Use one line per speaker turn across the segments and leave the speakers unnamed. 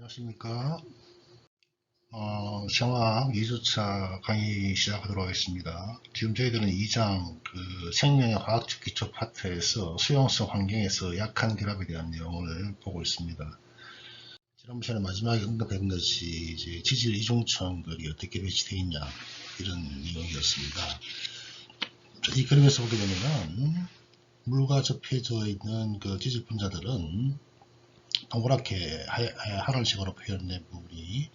안녕하십니까. 생화학 2주차 강의 시작하도록 하겠습니다. 지금 저희들은 2장 생명의 화학적 기초 파트에서 수용성 환경에서 약한 결합에 대한 내용을 보고 있습니다. 지난번 시간에 마지막에 언급한 것이 이제 지질 이중층들이 어떻게 배치되어 있냐 이런 내용이었습니다. 이 그림에서 보게 되면 물과 접해져 있는 그 지질 분자들은 동그랗게 하늘색으로 표현된 부분이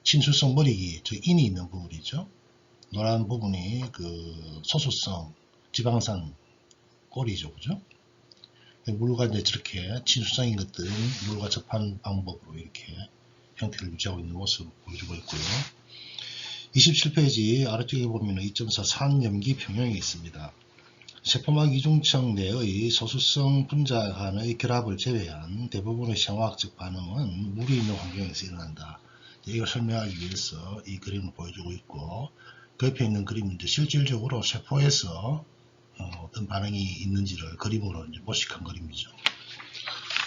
친수성 머리기, 즉 인이 있는 부분이죠. 노란 부분이 그 소수성 지방산 꼬리죠, 그죠? 물과 이제 저렇게 친수성인 것들은 물과 접한 방법으로 이렇게 형태를 유지하고 있는 모습을 보여주고 있고요. 27페이지 아래쪽에 보면 2.4 산염기 평형이 있습니다. 세포막 이중층 내의 소수성 분자 간의 결합을 제외한 대부분의 생화학적 반응은 물이 있는 환경에서 일어난다. 이걸 설명하기 위해서 이 그림을 보여주고 있고, 그 옆에 있는 그림은 이제 실질적으로 세포에서 어떤 반응이 있는지를 그림으로 이제 모식한 그림이죠.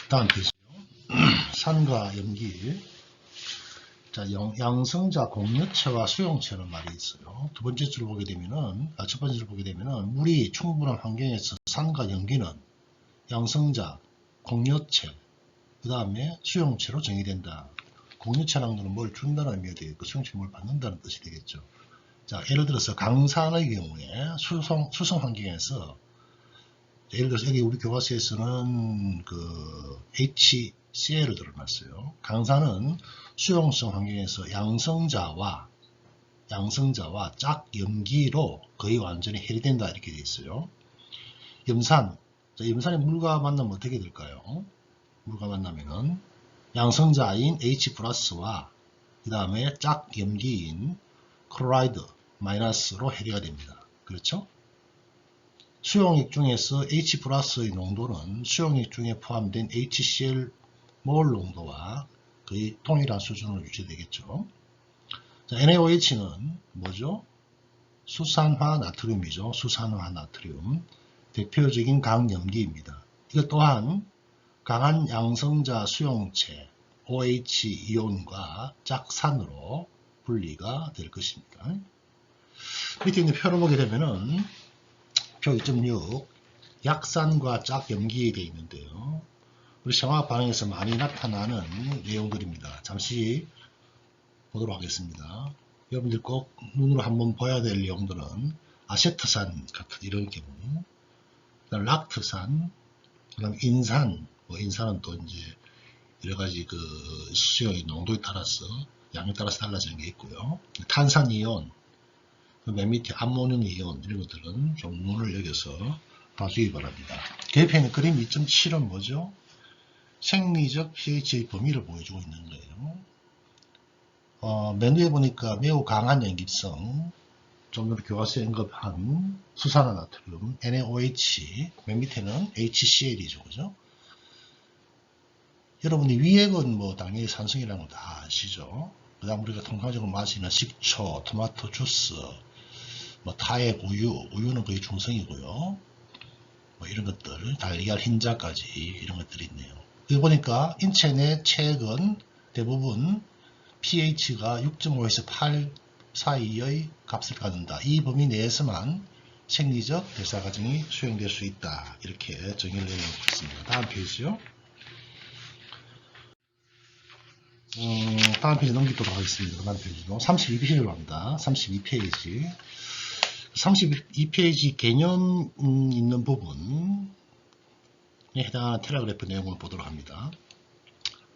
다음 페이지요. 산과 염기. 자, 양성자 공유체와 수용체는 말이 있어요. 두 번째 줄을 보게 되면은, 첫 번째 줄을 보게 되면은, 물이 충분한 환경에서 산과 염기는 양성자, 공유체, 그 다음에 수용체로 정의된다. 공유체라는 것은 뭘 준다는 의미가 되겠고, 수용체는 뭘 받는다는 뜻이 되겠죠. 자, 예를 들어서 강산의 경우에 수성 환경에서, 예를 들어서 여기 우리 교과서에서는 그 HCl을 들어놨어요. 강산은 수용성 환경에서 양성자와 짝염기로 거의 완전히 해리된다 이렇게 되어 있어요. 염산, 자, 염산이 물과 만나면 어떻게 될까요? 물과 만나면은 양성자인 H+와 그 다음에 짝염기인 클로라이드 마이너스로 해리가 됩니다. 그렇죠? 수용액 중에서 H+의 농도는 수용액 중에 포함된 HCl 몰 농도와 거의 동일한 수준으로 유지되겠죠. 자, NaOH는 뭐죠? 수산화 나트륨이죠. 수산화 나트륨. 대표적인 강염기입니다. 이것 또한 강한 양성자 수용체 OH 이온과 짝산으로 분리가 될 것입니다. 밑에 있는 표를 보게 되면은 표 2.6 약산과 짝염기에 되어 있는데요. 우리 생화학 반응에서 많이 나타나는 내용들입니다. 잠시 보도록 하겠습니다. 여러분들 꼭 눈으로 한번 봐야 될 내용들은 아세트산 같은 이런 경우, 그다음 락트산, 그다음 인산, 인산은 또 이제 여러 가지 그 수용의 농도에 따라서 양에 따라서 달라지는 게 있고요. 탄산이온, 맨 밑에 암모늄 이온 이런 것들은 좀 눈을 여겨서 봐주기 바랍니다. 그 옆에 있는 그림 2.7은 뭐죠? 생리적 pH의 범위를 보여주고 있는 거예요. 맨 위에 보니까 매우 강한 염기성, 좀 전에 교과서에 언급한 수산화 나트륨, NaOH, 맨 밑에는 HCl이죠. 그죠? 여러분이 위액은 뭐 당연히 산성이라는 거 다 아시죠? 그 다음 우리가 통상적으로 마시는 식초, 토마토 주스, 뭐 타액 우유는 거의 중성이고요. 뭐 이런 것들, 달걀 흰자까지 이런 것들이 있네요. 여기 보니까 인체 내 체액은 대부분 pH가 6.5에서 8 사이의 값을 갖는다. 이 범위 내에서만 생리적 대사 과정이 수행될 수 있다. 이렇게 정의를 내려놓고 있습니다. 다음 페이지요. 다음 페이지 넘기도록 하겠습니다. 다음 페이지로 32페이지로 갑니다. 32페이지. 32페이지 개념 있는 부분에 해당하는 테라그래프 내용을 보도록 합니다.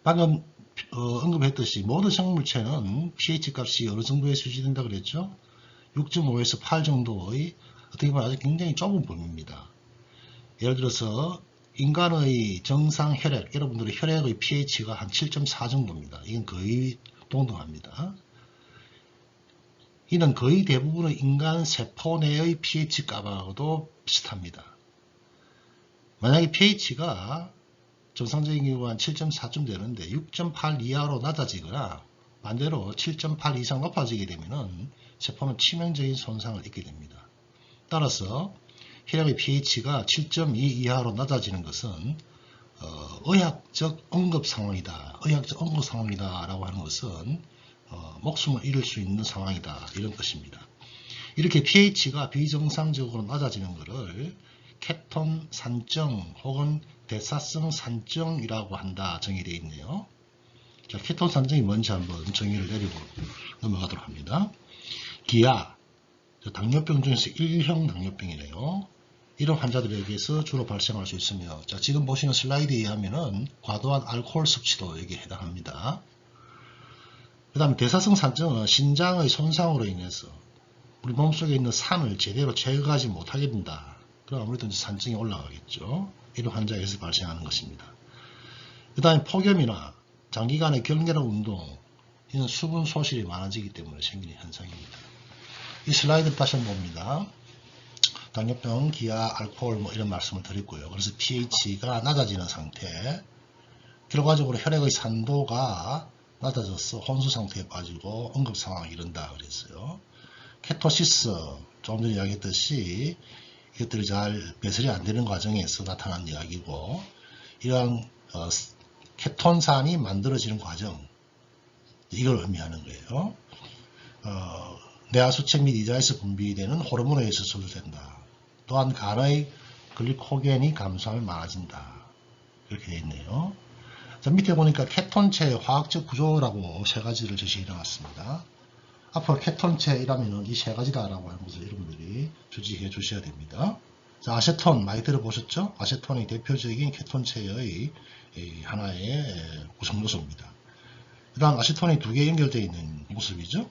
방금 언급했듯이 모든 생물체는 pH 값이 어느 정도에서 유지된다 그랬죠? 6.5에서 8 정도의 어떻게 보면 아주 굉장히 좁은 범위입니다. 예를 들어서 인간의 정상 혈액, 여러분들의 혈액의 pH가 한 7.4 정도입니다. 이건 거의 동등합니다. 이는 거의 대부분의 인간 세포 내의 pH 값하고도 비슷합니다. 만약에 pH가 정상적인 경우 한 7.4쯤 되는데 6.8 이하로 낮아지거나 반대로 7.8 이상 높아지게 되면 세포는 치명적인 손상을 입게 됩니다. 따라서 혈액의 pH가 7.2 이하로 낮아지는 것은 의학적 응급 상황이다. 의학적 응급 상황이다 라고 하는 것은 목숨을 잃을 수 있는 상황이다 이런 뜻입니다. 이렇게 pH가 비정상적으로 낮아지는 것을 케톤 산증 혹은 대사성 산증이라고 한다 정의되어 있네요. 자, 케톤 산증이 뭔지 한번 정의를 내리고 넘어가도록 합니다. 기아, 당뇨병 중에서 1형 당뇨병이네요. 이런 환자들에게서 주로 발생할 수 있으며, 자, 지금 보시는 슬라이드에 의하면은 과도한 알코올 섭취도 여기에 해당합니다. 그 다음에 대사성 산증은 신장의 손상으로 인해서 우리 몸속에 있는 산을 제대로 제거하지 못하게 된다. 그럼 아무래도 산증이 올라가겠죠. 이런 환자에서 발생하는 것입니다. 그 다음에 폭염이나 장기간의 격렬한 운동, 이는 수분 소실이 많아지기 때문에 생기는 현상입니다. 이 슬라이드 다시 한번 봅니다. 당뇨병, 기아, 알코올 뭐 이런 말씀을 드렸고요. 그래서 pH가 낮아지는 상태, 결과적으로 혈액의 산도가 낮아져서 혼수 상태에 빠지고 응급 상황에 이른다 그랬어요. 케토시스, 조금 전에 이야기했듯이 이것들이 잘 배설이 안 되는 과정에서 나타난 이야기고, 이러한 케톤산이 만들어지는 과정, 이걸 의미하는 거예요. 뇌하수체 및 이자에서 분비되는 호르몬에 의해서 조절된다. 또한 간의 글리코겐이 감소하면 많아진다. 이렇게 되어 있네요. 자, 밑에 보니까 케톤체의 화학적 구조라고 세 가지를 제시해 놨습니다. 앞으로 케톤체이라면 이 세 가지다라고 하는 것을 여러분들이 주지해 주셔야 됩니다. 자, 아세톤 많이 들어보셨죠? 아세톤이 대표적인 케톤체의 하나의 구성 요소입니다. 그 다음 아세톤이 두 개 연결되어 있는 모습이죠.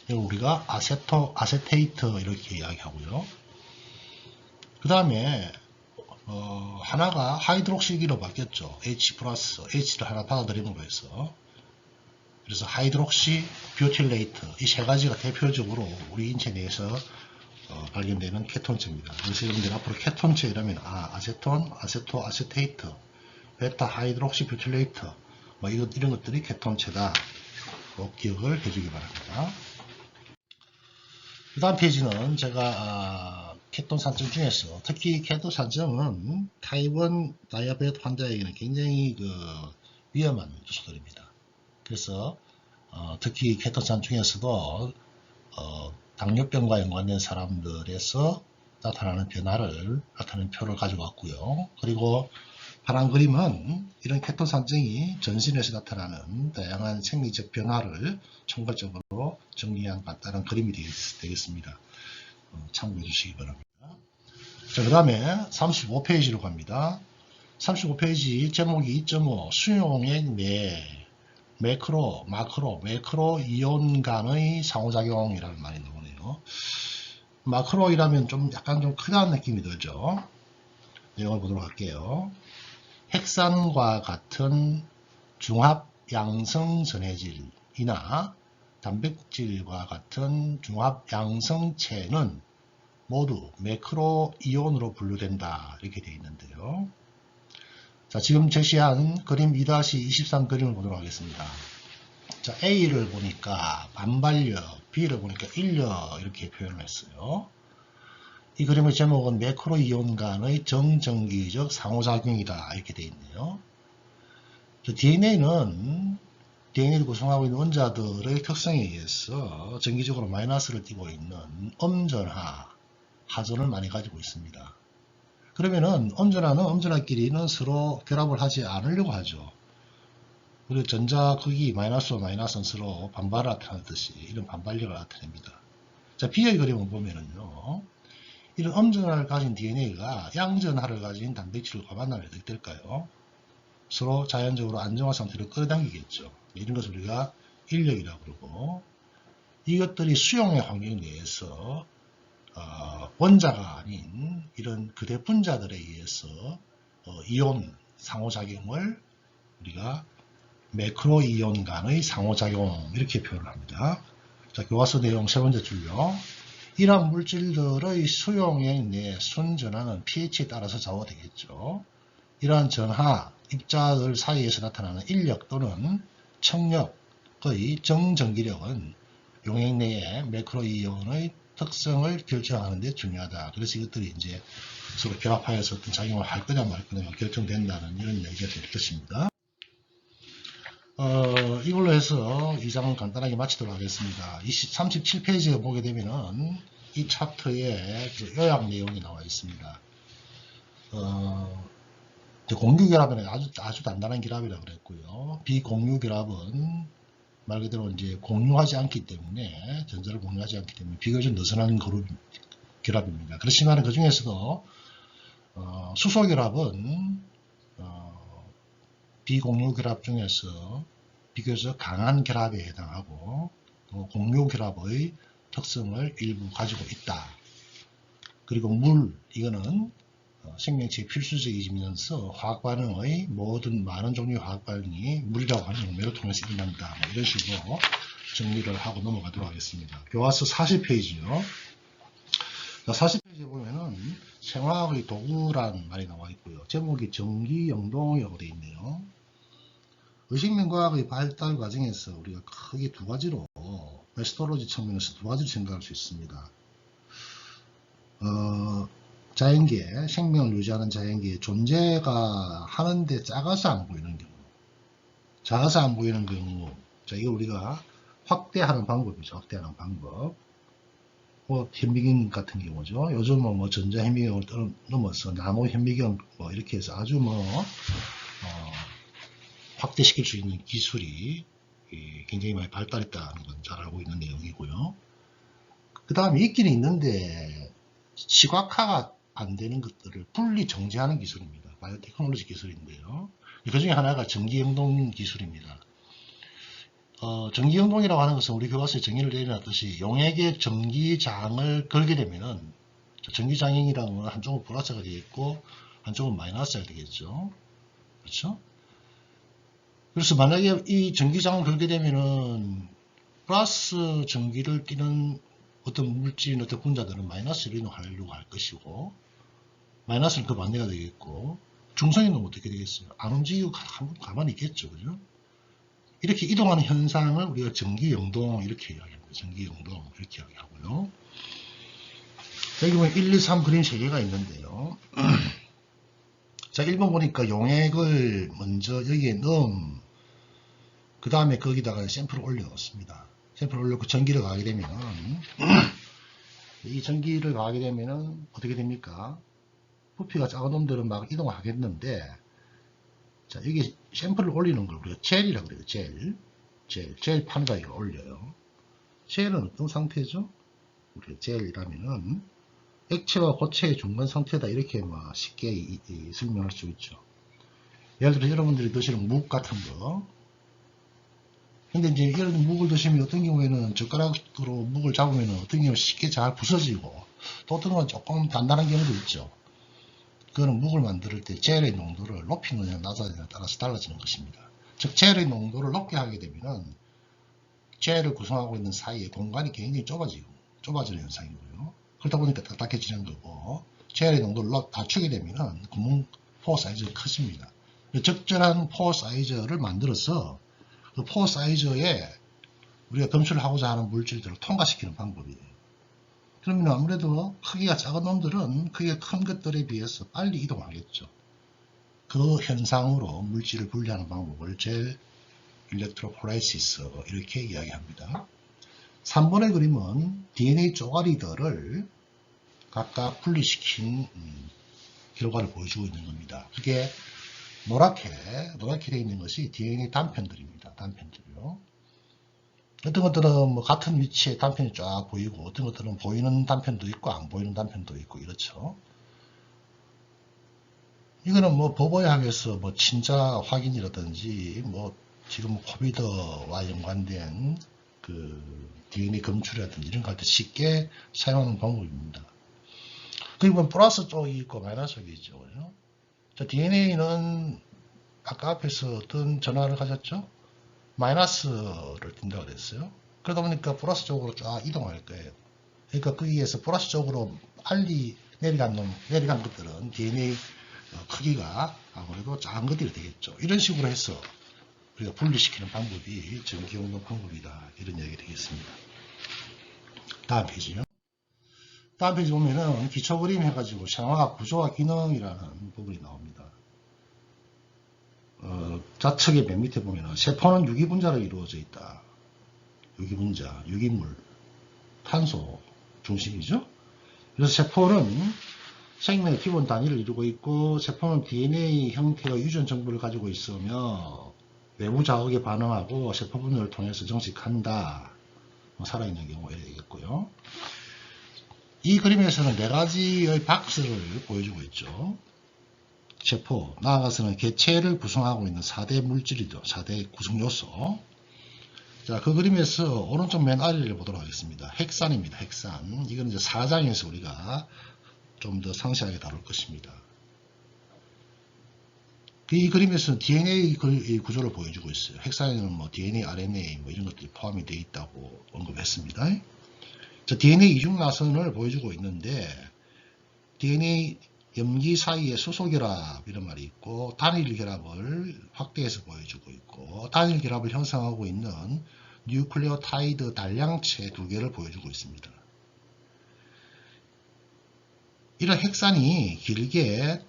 이걸 우리가 아세테이트 이렇게 이야기하고요. 그 다음에 하나가 하이드록시기로 바뀌었죠. H+, H를 하나 받아들이는 거에서. 그래서 하이드록시 뷰틸레이트, 이 세 가지가 대표적으로 우리 인체 내에서 발견되는 케톤체입니다. 그래서 여러분들 앞으로 케톤체이라면 아세톤, 아세토, 아세테이트, 베타 하이드록시 뷰틸레이트 뭐 이런 것들이 케톤체다. 꼭 기억을 해주기 바랍니다. 그 다음 페이지는 제가 케톤 산증 중에서 특히 케톤 산증은 타입 1 다이아베트 환자에게는 굉장히 위험한 요소들입니다. 그래서 특히 케톤 산증 중에서도 당뇨병과 연관된 사람들에서 나타나는 변화를 나타내는 표를 가지고 왔고요. 그리고 파란 그림은 이런 케톤 산증이 전신에서 나타나는 다양한 생리적 변화를 총괄적으로 정리한 간단한 그림이 되겠습니다. 참고해 주시기 바랍니다. 자, 그 다음에 35페이지로 갑니다. 35페이지 제목이 2.5 수용액 내 매크로, 마크로, 매크로 이온 간의 상호작용이라는 말이 나오네요. 마크로이라면 약간 좀 크다는 느낌이 들죠. 내용을 보도록 할게요. 핵산과 같은 중합 양성 전해질이나 단백질과 같은 중합 양성체는 모두 매크로 이온으로 분류된다. 이렇게 되어 있는데요. 자, 지금 제시한 그림 2-23 그림을 보도록 하겠습니다. 자, A를 보니까 반발력, B를 보니까 인력 이렇게 표현을 했어요. 이 그림의 제목은 매크로 이온 간의 정전기적 상호작용이다. 이렇게 되어 있네요. DNA를 구성하고 있는 원자들의 특성에 의해서 정기적으로 마이너스를 띠고 있는 엄전하, 하전을 많이 가지고 있습니다. 그러면은 엄전하는 엄전하끼리는 서로 결합을 하지 않으려고 하죠. 그리고 전자 극이 마이너스와 마이너스는 서로 반발을 나타내듯이 이런 반발력을 나타냅니다. 자, B의 그림을 보면은요. 이런 엄전하를 가진 DNA가 양전하를 가진 단백질과 만나면 어떻게 될까요? 서로 자연적으로 안정화 상태로 끌어당기겠죠. 이런 것을 우리가 인력이라고 그러고, 이것들이 수용의 환경 내에서 원자가 아닌 이런 그대 분자들에 의해서 이온 상호작용을 우리가 매크로 이온 간의 상호작용 이렇게 표현을 합니다. 자, 교과서 내용 세 번째 줄요. 이러한 물질들의 수용액 내 순전하는 pH에 따라서 좌우되겠죠. 이러한 전하, 입자들 사이에서 나타나는 인력 또는 청력의 정전기력은 용액 내의 매크로이온의 특성을 결정하는 데 중요하다. 그래서 이것들이 이제 서로 결합하여서 어떤 작용을 할 거냐 말 거냐 결정된다는 이런 얘기가 될 것입니다. 이걸로 해서 이 장은 간단하게 마치도록 하겠습니다. 37페이지에 보게 되면은 이 차트에 그 요약 내용이 나와 있습니다. 공유 결합은 아주 단단한 결합이라고 그랬고요. 비공유 결합은 말 그대로 이제 공유하지 않기 때문에, 전자를 공유하지 않기 때문에 비교적 느슨한 결합입니다. 그렇지만 그 중에서도 수소 결합은 비공유 결합 중에서 비교적 강한 결합에 해당하고 또 공유 결합의 특성을 일부 가지고 있다. 그리고 물, 이거는 생명체의 필수적이면서 화학 반응의 모든 많은 종류의 화학 반응이 물이라고 하는 용매를 통해서 일어난다. 이런 식으로 정리를 하고 넘어가도록 하겠습니다. 교과서 40페이지요. 40페이지에 보면은 생화학의 도구라는 말이 나와 있고요. 제목이 전기영동이라고 되어 있네요. 의식명과학의 발달 과정에서 우리가 크게 두 가지로, 메스토로지 측면에서 두 가지로 생각할 수 있습니다. 자연계, 생명을 유지하는 자연계의 존재가 하는데 작아서 안 보이는 경우. 작아서 안 보이는 경우. 자, 이거 우리가 확대하는 방법이죠. 확대하는 방법. 현미경 같은 경우죠. 요즘은 뭐 전자 현미경을 넘어서 나노 현미경 뭐 이렇게 해서 아주 확대시킬 수 있는 기술이 굉장히 많이 발달했다는 건 잘 알고 있는 내용이고요. 그 다음에 있기는 있는데 시각화가 안 되는 것들을 분리 정제하는 기술입니다. 바이오테크놀로지 기술인데요. 그 중에 하나가 전기영동 기술입니다. 전기영동이라고 하는 것은 우리 교과서에 정의를 내려놨듯이 용액에 전기장을 걸게 되면은 전기장이라는 건 한쪽은 플러스가 되겠고 한쪽은 마이너스가 되겠죠. 그렇죠? 그래서 만약에 이 전기장을 걸게 되면은 플러스 전기를 띠는 어떤 물질인 어떤 분자들은 마이너스로 이동하려고 할 것이고 마이너스는 그 반대가 되겠고 중성인은 어떻게 되겠어요? 안 움직이고 가만히 있겠죠. 그죠? 이렇게 이동하는 현상을 우리가 전기영동 이렇게 이야기합니다. 전기영동 이렇게 이야기하고요. 여기 보면 1, 2, 3 그림 3개가 있는데요. 자, 1번 보니까 용액을 먼저 여기에 그 다음에 거기다가 샘플을 올려놓습니다. 샘플을 올려놓고 전기를 가하게 되면 이 전기를 가하게 되면은 어떻게 됩니까? 부피가 작은 놈들은 막 이동을 하겠는데, 자, 여기 샘플을 올리는 걸 우리가 젤이라고 그래요. 젤 판에다 이걸 올려요. 젤은 어떤 상태죠? 우리가 젤이라면은 액체와 고체의 중간 상태다. 이렇게 막 쉽게 설명할 수 있죠. 예를 들어 여러분들이 드시는 묵 같은 거. 근데 이제 이런 묵을 드시면 어떤 경우에는 젓가락으로 묵을 잡으면 어떤 경우는 쉽게 잘 부서지고 또 어떤 경우는 조금 단단한 경우도 있죠. 그거는 묵을 만들 때 젤의 농도를 높이느냐 낮아지느냐에 따라서 달라지는 것입니다. 즉 젤의 농도를 높게 하게 되면 젤을 구성하고 있는 사이에 공간이 굉장히 좁아지는 현상이고요. 그러다 보니까 딱딱해지는 거고, 젤의 농도를 낮추게 되면 구멍 포 사이즈가 커집니다. 적절한 포 사이즈를 만들어서 그 포 사이즈에 우리가 검출을 하고자 하는 물질들을 통과시키는 방법이에요. 그러면 아무래도 크기가 작은 놈들은 크기가 큰 것들에 비해서 빨리 이동하겠죠. 그 현상으로 물질을 분리하는 방법을 젤 일렉트로포레시스 이렇게 이야기합니다. 3번의 그림은 DNA 쪼가리들을 각각 분리시킨 결과를 보여주고 있는 겁니다. 그게 노랗게 되어 있는 것이 DNA 단편들입니다. 단편들이요. 어떤 것들은 뭐 같은 위치에 단편이 쫙 보이고 어떤 것들은 보이는 단편도 있고 안 보이는 단편도 있고 이렇죠. 이거는 뭐 법의학에서 뭐 친자 확인이라든지 뭐 지금 코비드와 연관된 그 DNA 검출이라든지 이런 거 할 때 쉽게 사용하는 방법입니다. 그리고 플러스 쪽이 있고 마이너스 쪽이 있죠. 그죠? 자, DNA는 아까 앞에서 어떤 전환을 가졌죠? 마이너스를 띈다고 그랬어요. 그러다 보니까 플러스 쪽으로 쫙 이동할 거예요. 그러니까 거기에서 플러스 쪽으로 빨리 내려간 것들은 DNA 크기가 아무래도 작은 것들이 되겠죠. 이런 식으로 해서 우리가 분리시키는 방법이 전기영동 방법이다. 이런 얘기가 되겠습니다. 다음 페이지요. 다음 페이지 보면은 기초 그림 해가지고 생화학 구조와 기능이라는 부분이 나옵니다. 좌측의 맨 밑에 보면은 세포는 유기분자로 이루어져 있다. 유기분자, 유기물, 탄소 중심이죠. 그래서 세포는 생명의 기본 단위를 이루고 있고, 세포는 DNA 형태의 유전 정보를 가지고 있으며 외부 자극에 반응하고 세포 분열을 통해서 정식한다. 살아있는 경우에 되겠고요. 이 그림에서는 4가지의 박스를 보여주고 있죠. 세포, 나아가서는 개체를 구성하고 있는 4대 물질이죠. 4대 구성요소. 자, 그 그림에서 오른쪽 맨 아래를 보도록 하겠습니다. 핵산입니다. 핵산. 이건 이제 4장에서 우리가 좀 더 상세하게 다룰 것입니다. 이 그림에서는 DNA 구조를 보여주고 있어요. 핵산에는 뭐 DNA, RNA 뭐 이런 것들이 포함이 되어 있다고 언급했습니다. 자, DNA 이중나선을 보여주고 있는데, DNA 염기 사이에 수소결합 이런 말이 있고, 단일 결합을 확대해서 보여주고 있고, 단일 결합을 형성하고 있는 뉴클레오타이드 단량체 2개를 보여주고 있습니다. 이런 핵산이 길게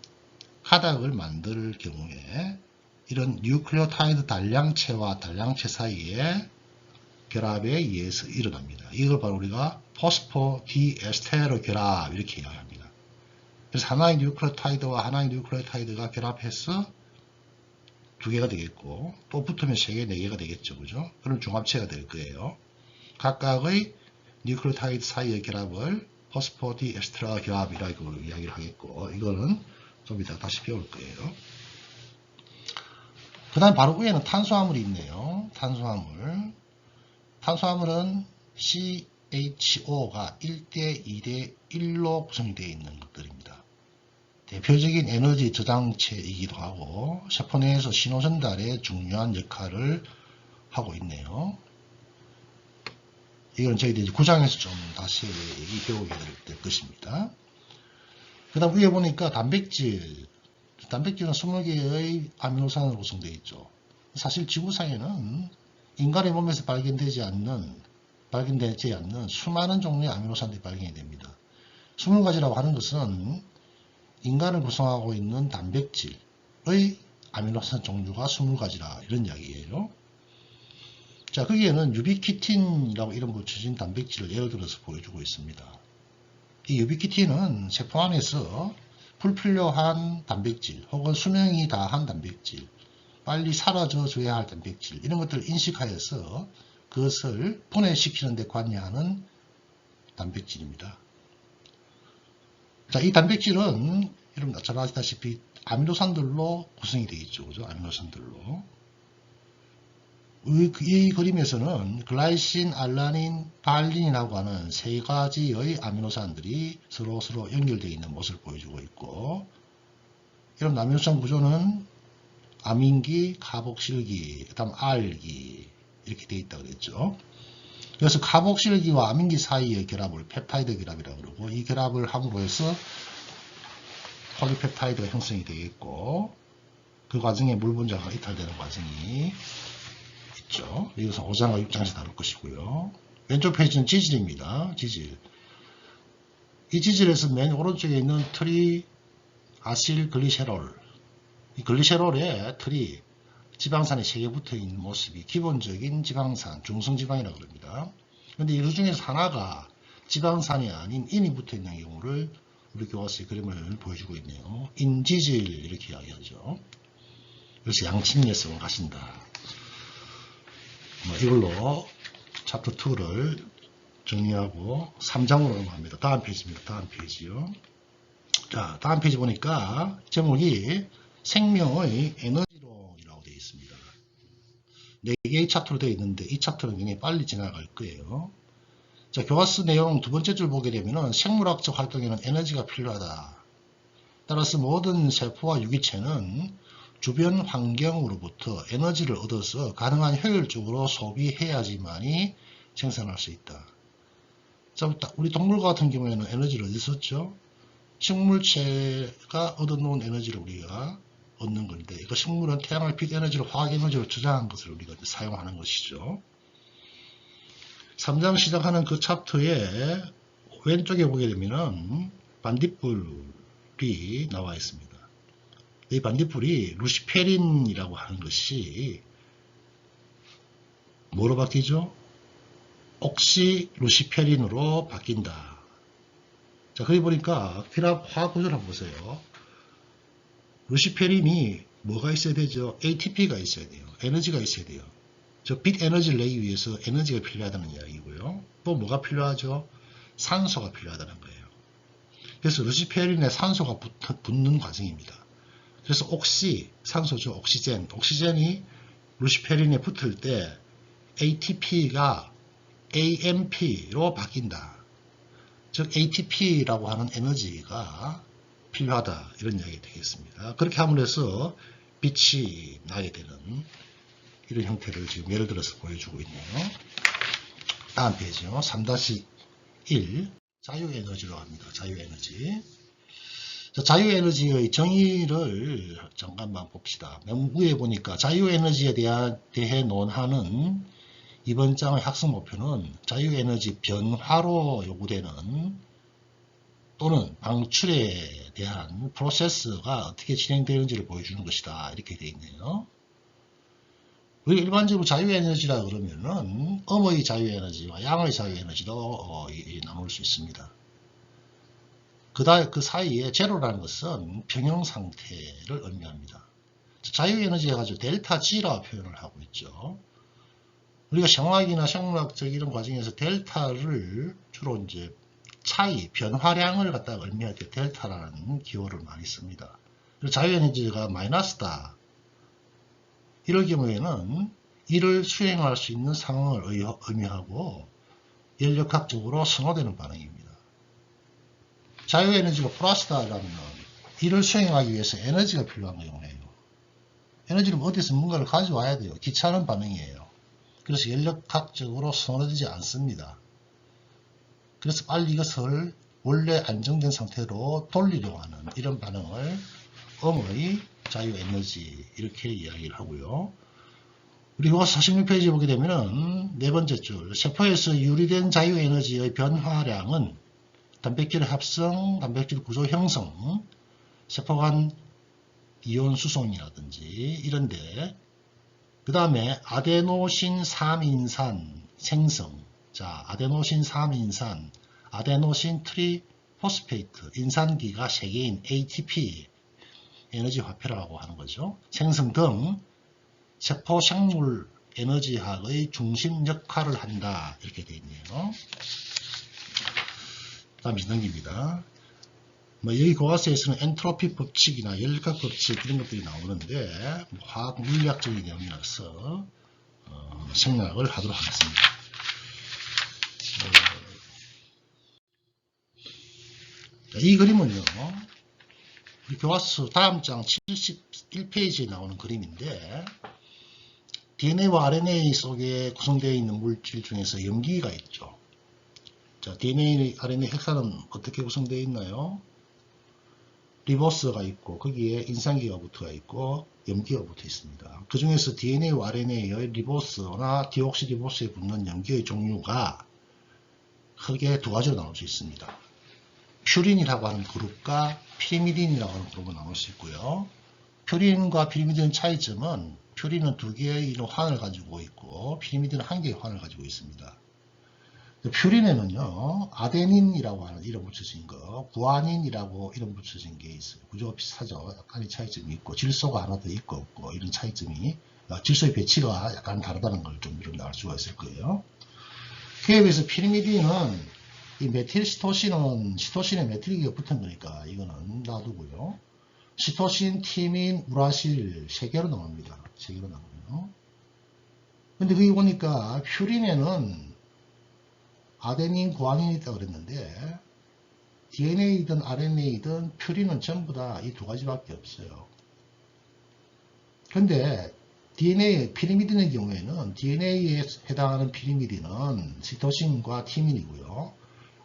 가닥을 만들 경우에 이런 뉴클레오타이드 단량체와 단량체 사이에 결합에 의해서 일어납니다. 이걸 바로 우리가 포스포디에스테로 결합 이렇게 이야기합니다. 그래서 하나의 뉴클레오타이드와 하나의 뉴클레오타이드가 결합해서 2개가 되겠고, 또 붙으면 3개, 4개가 되겠죠. 그죠? 그럼 종합체가 될 거예요. 각각의 뉴클레오타이드 사이의 결합을 포스포디에스테로 결합이라고 이야기를 하겠고, 이거는 좀 이따 다시 배울 거예요. 그 다음 바로 위에는 탄수화물이 있네요. 탄수화물. 탄수화물은 CHO가 1대 2대 1로 구성이 되어 있는 것들입니다. 대표적인 에너지 저장체이기도 하고 세포 내에서 신호 전달에 중요한 역할을 하고 있네요. 이건 저희들이 9장에서 좀 다시 배우게 될 것입니다. 그 다음 위에 보니까 단백질은 20개의 아미노산으로 구성되어 있죠. 사실 지구상에는 인간의 몸에서 발견되지 않는 수많은 종류의 아미노산들이 발견이 됩니다. 20가지라고 하는 것은 인간을 구성하고 있는 단백질의 아미노산 종류가 20가지라 이런 이야기예요. 자, 거기에는 유비키틴이라고 이름 붙여진 단백질을 예를 들어서 보여주고 있습니다. 이 유비키틴은 세포 안에서 불필요한 단백질 혹은 수명이 다한 단백질, 빨리 사라져줘야 할 단백질 이런 것들을 인식하여서 그것을 분해시키는 데 관여하는 단백질입니다. 자, 이 단백질은 여러분 잘 아시다시피 아미노산들로 구성이 되어 있죠. 그죠? 아미노산들로. 이 그림에서는 글라이신, 알라닌, 발린이라고 하는 3가지의 아미노산들이 서로 연결되어 있는 모습을 보여주고 있고, 이런 아미노산 구조는 아민기, 카복실기, 그 다음 R기 이렇게 되어 있다고 그랬죠. 그래서 카복실기와 아민기 사이의 결합을 펩타이드 결합이라고 그러고, 이 결합을 함으로 해서 폴리펩타이드가 형성이 되겠고, 그 과정에 물 분자가 이탈되는 과정이 있죠. 이것은 5장과 6장에서 다룰 것이고요. 왼쪽 페이지는 지질입니다. 지질. 이 지질에서 맨 오른쪽에 있는 트리아실글리세롤. 이 글리세롤에 트리, 지방산이 3개 붙어 있는 모습이 기본적인 지방산, 중성지방이라고 합니다. 그런데 이 중에서 하나가 지방산이 아닌 인이 붙어 있는 경우를 우리 교과서의 그림을 보여주고 있네요. 인지질 이렇게 이야기하죠. 그래서 양측예성을 가신다. 이걸로 챕터 2를 정리하고 3장으로 넘어갑니다. 다음 페이지입니다. 다음 페이지요. 자, 다음 페이지 보니까 제목이 생명의 에너지론이라고 되어 있습니다. 4개의 챕터로 되어 있는데 이 챕터는 굉장히 빨리 지나갈 거예요. 자, 교과서 내용 두 번째 줄 보게 되면 생물학적 활동에는 에너지가 필요하다. 따라서 모든 세포와 유기체는 주변 환경으로부터 에너지를 얻어서 가능한 효율적으로 소비해야지만이 생산할 수 있다. 자, 우리 동물과 같은 경우에는 에너지를 어디서 얻죠? 식물체가 얻어놓은 에너지를 우리가 얻는 건데, 그 식물은 태양의 빛 에너지를 화학 에너지로 저장한 것을 우리가 사용하는 것이죠. 3장 시작하는 그 챕터의 왼쪽에 보게 되면은 반딧불이 나와 있습니다. 이 반딧불이 루시페린이라고 하는 것이 뭐로 바뀌죠? 옥시루시페린으로 바뀐다. 자, 거기 보니까 필압 화학 구조를 한번 보세요. 루시페린이 뭐가 있어야 되죠? ATP가 있어야 돼요. 에너지가 있어야 돼요. 저 빛 에너지를 내기 위해서 에너지가 필요하다는 이야기고요. 또 뭐가 필요하죠? 산소가 필요하다는 거예요. 그래서 루시페린에 산소가 붙는 과정입니다. 그래서 산소죠. 옥시젠이 루시페린에 붙을 때 ATP가 AMP로 바뀐다. 즉 ATP라고 하는 에너지가 필요하다. 이런 이야기가 되겠습니다. 그렇게 함으로 해서 빛이 나게 되는 이런 형태를 지금 예를 들어서 보여주고 있네요. 다음 페이지요. 3-1 자유에너지로 합니다. 자유에너지. 자유에너지의 정의를 잠깐만 봅시다. 맨 위에 보니까 자유에너지에 대해 논하는 이번 장의 학습 목표는 자유에너지 변화로 요구되는 또는 방출에 대한 프로세스가 어떻게 진행되는지를 보여주는 것이다. 이렇게 되어 있네요. 우리가 일반적으로 자유에너지라 그러면은 음의 자유에너지와 양의 자유에너지로 나눌 수 있습니다. 그 사이에 제로라는 것은 평형 상태를 의미합니다. 자유에너지에 가지고 델타 G라 표현을 하고 있죠. 우리가 생화학이나 생물학적 이런 과정에서 델타를 주로 이제 차이, 변화량을 갖다가 의미할 때 델타라는 기호를 많이 씁니다. 그리고 자유에너지가 마이너스다. 이럴 경우에는 이를 수행할 수 있는 상황을 의미하고 연력학적으로 선호되는 반응입니다. 자유에너지가 플러스다라면 이를 수행하기 위해서 에너지가 필요한 경우예요. 에너지는 어디서 뭔가를 가져와야 돼요. 귀찮은 반응이에요. 그래서 연력학적으로 선호되지 않습니다. 그래서 빨리 이것을 원래 안정된 상태로 돌리려고 하는 이런 반응을 음의 자유에너지 이렇게 이야기를 하고요. 그리고 46페이지에 보게 되면 네 번째 줄 세포에서 유리된 자유에너지의 변화량은 단백질 합성, 단백질 구조 형성, 세포 간 이온 수송이라든지 이런데 그 다음에 아데노신 3인산 생성. 자, 아데노신 3인산, 아데노신 트리포스페이트, 인산기가 3개인 ATP, 에너지 화폐라고 하는 거죠. 생성 등 세포 생물 에너지학의 중심 역할을 한다. 이렇게 되어 있네요. 다음 넘깁니다. 여기 고화스에서는 엔트로피 법칙이나 연력학 법칙 이런 것들이 나오는데 화학 물리학적인 내용이라서 생략을 하도록 하겠습니다. 이 그림은요, 우리 교과서 다음 장 71페이지에 나오는 그림인데 DNA와 RNA 속에 구성되어 있는 물질 중에서 염기가 있죠. 자, DNA, RNA 핵산은 어떻게 구성되어 있나요? 리보스가 있고 거기에 인산기가 붙어 있고 염기가 붙어 있습니다. 그 중에서 DNA와 RNA의 리보스나 디옥시리보스에 붙는 염기의 종류가 크게 두 가지로 나올 수 있습니다. 퓨린이라고 하는 그룹과 피리미딘이라고 하는 그룹으로 나눌 수 있고요. 퓨린과 피리미딘의 차이점은 퓨린은 2개의 이런 환을 가지고 있고 피리미딘은 1개의 환을 가지고 있습니다. 퓨린에는요, 아데닌이라고 하는 이름 붙여진 거, 구아닌이라고 이름 붙여진 게 있어요. 구조가 비슷하죠. 약간의 차이점이 있고, 질소가 하나 더 있고 없고, 이런 차이점이, 질소의 배치가 약간 다르다는 걸 좀 이런 알 수가 있을 거예요. 그에 비해서 피리미딘은, 이 메틸시토신은, 시토신에 메틸기가 붙은 거니까, 이거는 놔두고요. 시토신, 티민, 우라실, 3개로 나옵니다. 3개로 나오고요. 근데 거기 보니까, 퓨린에는, 아데닌, 구아닌이 있다고 그랬는데 DNA든 RNA든 퓨린은 전부 다 이 2가지밖에 없어요. 근데 DNA, 피리미딘의 경우에는 DNA에 해당하는 피리미딘은 시토신과 티민이고요.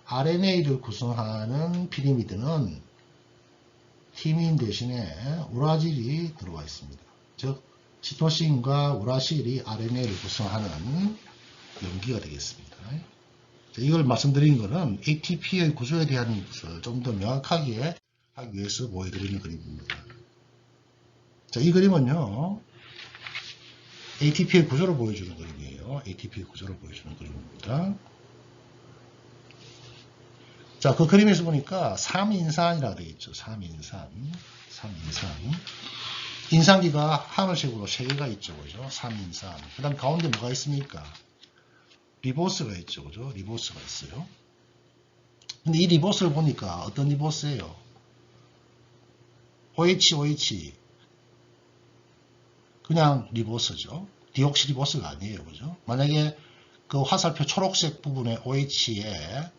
RNA를 구성하는 피리미딘은 티민 대신에 우라질이 들어와 있습니다. 즉 시토신과 우라실이 RNA를 구성하는 염기가 되겠습니다. 이걸 말씀드린 거는 ATP의 구조에 대한 것을 좀 더 명확하게 하기 위해서 보여드리는 그림입니다. 자, 이 그림은요, ATP의 구조를 보여주는 그림이에요. ATP의 구조를 보여주는 그림입니다. 자, 그 그림에서 보니까 3인산이라고 되어 있죠. 3인산. 인산기가 하늘색으로 3개가 있죠. 그죠? 3인산. 그 다음 가운데 뭐가 있습니까? 리보스가 있죠. 그죠? 리보스가 있어요. 근데 이 리보스를 보니까 어떤 리보스예요? OH. 그냥 리보스죠. 디옥시 리보스가 아니에요. 그죠? 만약에 그 화살표 초록색 부분에 OH에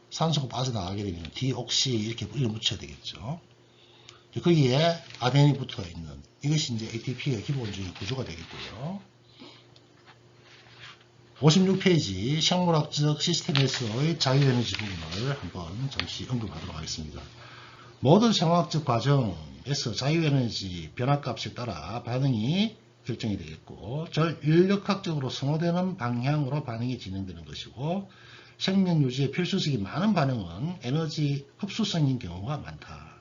산소가 빠져나가게 되면 디옥시 이렇게 이름 붙여야 되겠죠. 거기에 아데닌이 붙어 있는 이것이 이제 ATP의 기본적인 구조가 되겠고요. 56페이지 생물학적 시스템에서의 자유에너지 부분을 한번 잠시 언급하도록 하겠습니다. 모든 생화학적 과정에서 자유에너지 변화값에 따라 반응이 결정이 되겠고 인력학적으로 선호되는 방향으로 반응이 진행되는 것이고 생명 유지에 필수적인 많은 반응은 에너지 흡수성인 경우가 많다.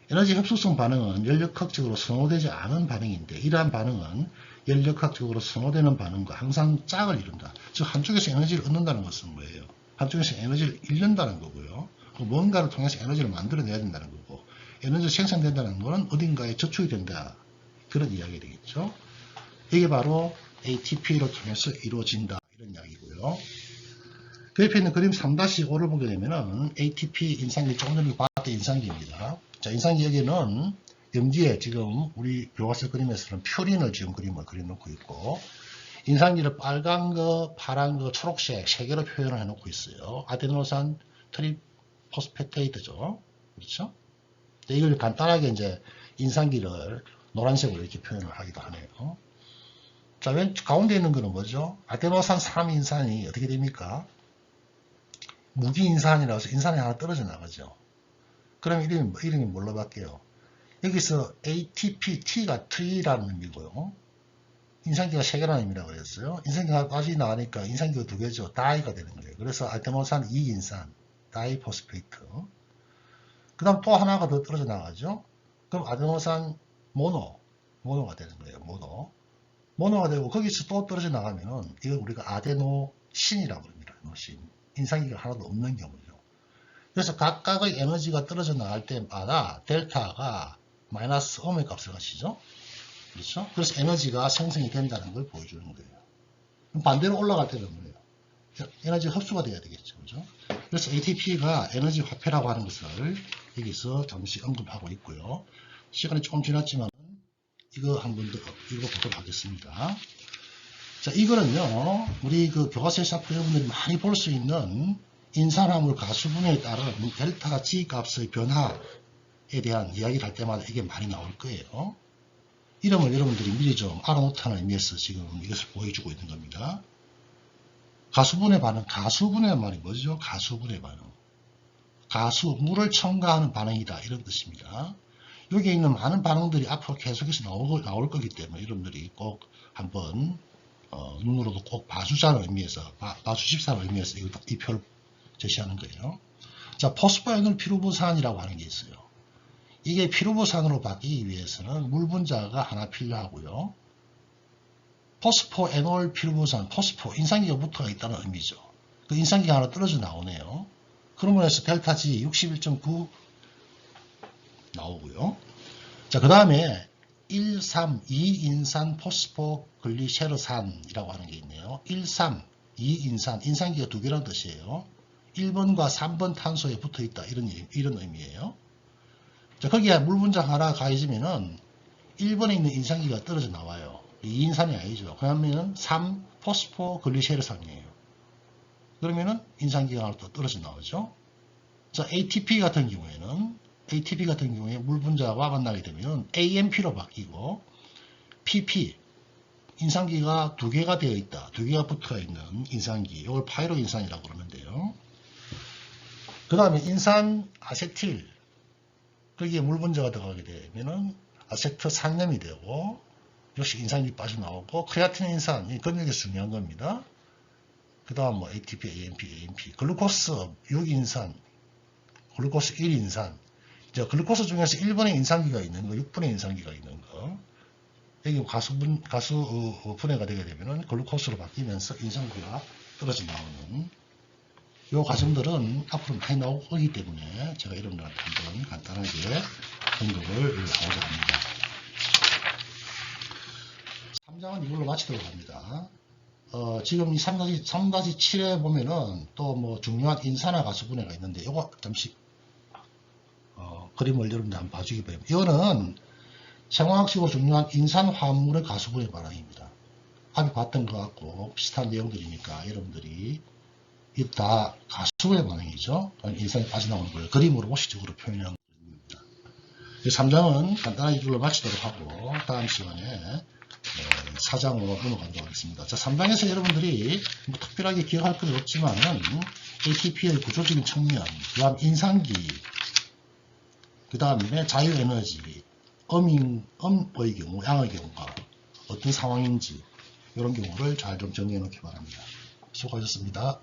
에너지 흡수성 반응은 연력학적으로 선호되지 않은 반응인데 이러한 반응은 연력학적으로 선호되는 반응과 항상 짝을 이룬다. 즉 한쪽에서 에너지를 얻는다는 것은 뭐예요? 한쪽에서 에너지를 잃는다는 거고요. 뭔가를 통해서 에너지를 만들어내야 된다는 거고 에너지가 생산된다는 것은 어딘가에 저축이 된다. 그런 이야기가 되겠죠. 이게 바로 ATP를 통해서 이루어진다. 이런 이야기고요. 그 옆에 있는 그림 3-5를 보게 되면은 ATP 인상기 조금 전에 봤던 인상기입니다. 자, 인상기 여기는 염지에 지금 우리 교과서 그림에서는 퓨린을 지금 그림을 그려놓고 있고 인상기를 빨간 거, 파란 거, 초록색 3개로 표현을 해놓고 있어요. 아데노산 트리포스페테이드죠. 그렇죠? 이걸 간단하게 이제 인상기를 노란색으로 이렇게 표현을 하기도 하네요. 자, 맨 가운데 있는 거는 뭐죠? 아데노산 3인산이 어떻게 됩니까? 무기인산이라서 인산이 하나 떨어져 나가죠. 그럼 이름이 뭘로 바뀌어요? 여기서 ATP, T가 T라는 의미고요. 인산기가 3개라는 의미라고 그랬어요. 인산기가 빠져 나가니까 인산기가 2개죠. 다이가 되는 거예요. 그래서 아데노산 2인산, 다이포스페이트. 그 다음 또 하나가 더 떨어져 나가죠. 그럼 아데노산 모노가 되는 거예요. 모노가 되고 거기서 또 떨어져 나가면은 이걸 우리가 아데노신이라고 합니다. 노신. 인산기가 하나도 없는 경우죠. 그래서 각각의 에너지가 떨어져 나갈 때마다 델타가 마이너스 옴의 값을 가시죠. 그렇죠? 그래서 에너지가 생성이 된다는 걸 보여주는 거예요. 반대로 올라갈 때는 뭐예요? 에너지 흡수가 돼야 되겠죠. 그죠? 그래서 ATP가 에너지 화폐라고 하는 것을 여기서 잠시 언급하고 있고요. 시간이 조금 지났지만 이거 한 번 더 이거 보도록 하겠습니다. 자, 이거는요, 우리 그 교과서에서 여러분들이 많이 볼 수 있는 인산화물 가수분해에 따른 델타 G 값의 변화에 대한 이야기를 할 때마다 이게 많이 나올 거예요. 이름을 여러분들이 미리 좀 알아놓다는 의미에서 지금 이것을 보여주고 있는 겁니다. 가수분해 반응, 가수분해 말이 뭐죠? 가수분해 반응. 물을 첨가하는 반응이다. 이런 뜻입니다. 여기에 있는 많은 반응들이 앞으로 계속해서 나올 거기 때문에 여러분들이 꼭 한번 눈으로도 꼭 봐주자는 의미에서, 봐주십사는 의미에서 이 표를 제시하는 거예요. 자, 포스포에놀 피루부산이라고 하는 게 있어요. 이게 피루부산으로 바뀌기 위해서는 물 분자가 하나 필요하고요. 포스포에놀 피루부산, 포스포, 인산기가 붙어 있다는 의미죠. 그 인산기가 하나 떨어져 나오네요. 그러므로 해서 델타 G 61.9 나오고요. 자, 그 다음에 1,3, 2인산 포스포글리세르산이라고 하는 게 있네요. 1,3, 2인산, 인산기가 2개라는 뜻이에요. 1번과 3번 탄소에 붙어 있다. 이런 의미예요. 자, 거기에 물 분자 하나 가해지면은 1번에 있는 인산기가 떨어져 나와요. 2인산이 아니죠. 그러면은 3 포스포글리세르산이에요. 그러면은 인산기가 하나 또 떨어져 나오죠. 자, ATP 같은 경우에 물 분자와 만나게 되면 AMP로 바뀌고 PP, 인산기가 2개가 되어 있다. 2개가 붙어 있는 인산기. 이걸 파이로 인산이라고 그러는데요. 그 다음에 인산 아세틸. 거기에 물 분자가 들어가게 되면은 아세트산염이 되고, 역시 인산기 빠져나오고, 크레아틴 인산. 이건 여기 중요한 겁니다. 그 다음 뭐 ATP, AMP, 글루코스 6인산, 글루코스 1인산. 이제 글루코스 중에서 1번의 인산기가 있는 거, 6번의 인산기가 있는 거. 여기 분해가 되게 되면은 글루코스로 바뀌면서 인산기가 떨어져 나오는 요 과정들은 앞으로 많이 나오기 때문에 제가 여러분들한테 한번 간단하게 언급을 하고자 합니다. 3장은 이걸로 마치도록 합니다. 지금 이 3-7에 보면은 또 뭐 중요한 인산화 가수 분해가 있는데 요거 잠시 그림을 여러분들 한번 봐주기 바랍니다. 이거는 생화학식으로 중요한 인산 화합물의 가수 분해 반응입니다. 앞에 봤던 것 같고 비슷한 내용들이니까 여러분들이 이게 다 가수분해 반응이죠. 인산이 빠져나오는 걸 그림으로 모식적으로 표현한 겁니다. 3장은 간단하게 이걸로 마치도록 하고 다음 시간에 4장으로 넘어가도록 하겠습니다. 자, 3장에서 여러분들이 뭐 특별하게 기억할 건 없지만은 ATP의 구조적인 측면, 그 다음 인산기, 그 다음에 자유에너지, 음의 경우, 양의 경우가 어떤 상황인지 이런 경우를 잘 좀 정리해 놓기 바랍니다. 수고하셨습니다.